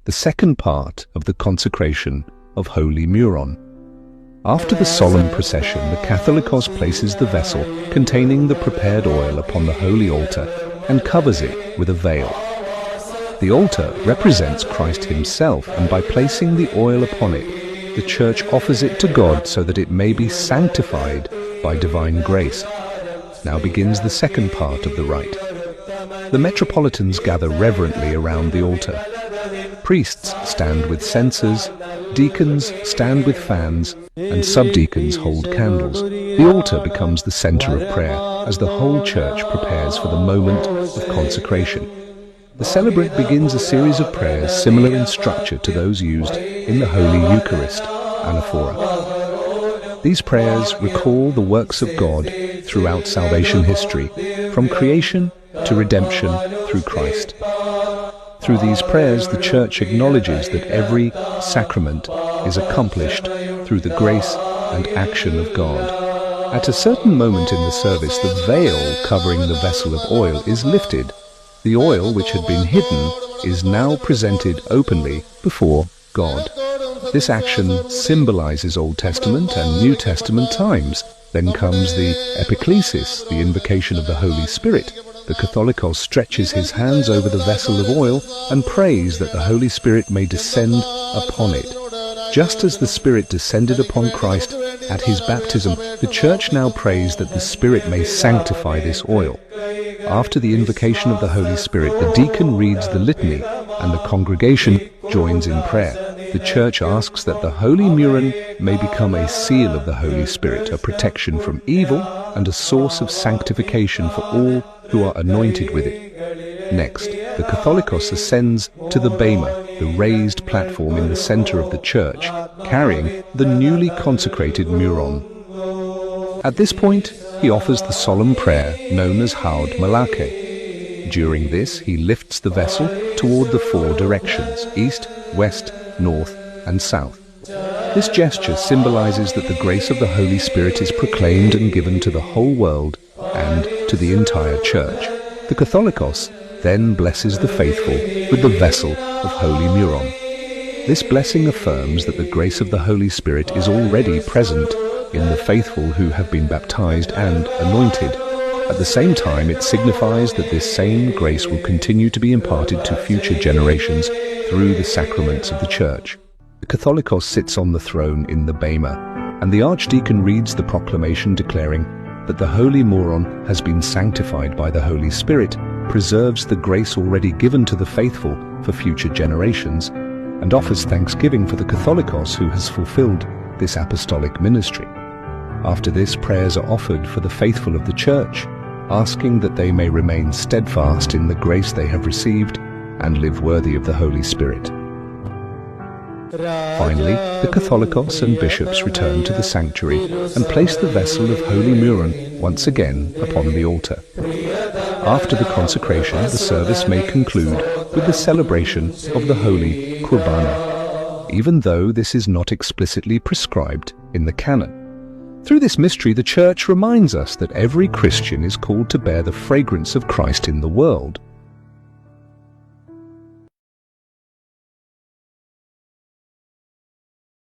the second part of the consecration of Holy Muroon. After the solemn procession, the Catholicos places the vessel containing the prepared oil upon the holy altar and covers it with a veil. The altar represents Christ himself, and by placing the oil upon it, the Church offers it to God so that it may be sanctified by divine grace. Now begins the second part of the rite. The metropolitans gather reverently around the altar. Priests stand with censers, deacons stand with fans, and subdeacons hold candles. The altar becomes the center of prayer as the whole church prepares for the moment of consecration. The celebrant begins a series of prayers similar in structure to those used in the Holy Eucharist, anaphora. These prayers recall the works of God throughout salvation history, from creation to redemption through Christ. Through these prayers, the Church acknowledges that every sacrament is accomplished through the grace and action of God. At a certain moment in the service, the veil covering the vessel of oil is lifted. The oil, which had been hidden, is now presented openly before God. This action symbolizes Old Testament and New Testament times. Then comes the epiclesis, the invocation of the Holy Spirit. The Catholicos stretches his hands over the vessel of oil and prays that the Holy Spirit may descend upon it. Just as the Spirit descended upon Christ at his baptism, the Church now prays that the Spirit may sanctify this oil. After the invocation of the Holy Spirit, the deacon reads the litany and the congregation joins in prayer. The Church asks that the Holy Muroon may become a seal of the Holy Spirit, a protection from evil and a source of sanctification for all who are anointed with it. Next, the Catholicos ascends to the bema, the raised platform in the center of the church, carrying the newly consecrated Muroon. At this point, he offers the solemn prayer known as Haud Malake. During this, he lifts the vessel toward the four directions: east, west, north, and south. This gesture symbolizes that the grace of the Holy Spirit is proclaimed and given to the whole world and to the entire church. The Catholicos then blesses the faithful with the vessel of Holy Muroon. This blessing affirms that the grace of the Holy Spirit is already present in the faithful who have been baptized and anointed. At the same time, it signifies that this same grace will continue to be imparted to future generations through the sacraments of the Church. The Catholicos sits on the throne in the bema, and the archdeacon reads the proclamation declaring that the Holy Muroon has been sanctified by the Holy Spirit, preserves the grace already given to the faithful for future generations, and offers thanksgiving for the Catholicos who has fulfilled this apostolic ministry. After this, prayers are offered for the faithful of the Church, asking that they may remain steadfast in the grace they have received and live worthy of the Holy Spirit. Finally, the Catholicos and bishops return to the sanctuary and place the vessel of Holy Muroon once again upon the altar. After the consecration, the service may conclude with the celebration of the Holy Qurbana, even though this is not explicitly prescribed in the canon. Through this mystery, the Church reminds us that every Christian is called to bear the fragrance of Christ in the world.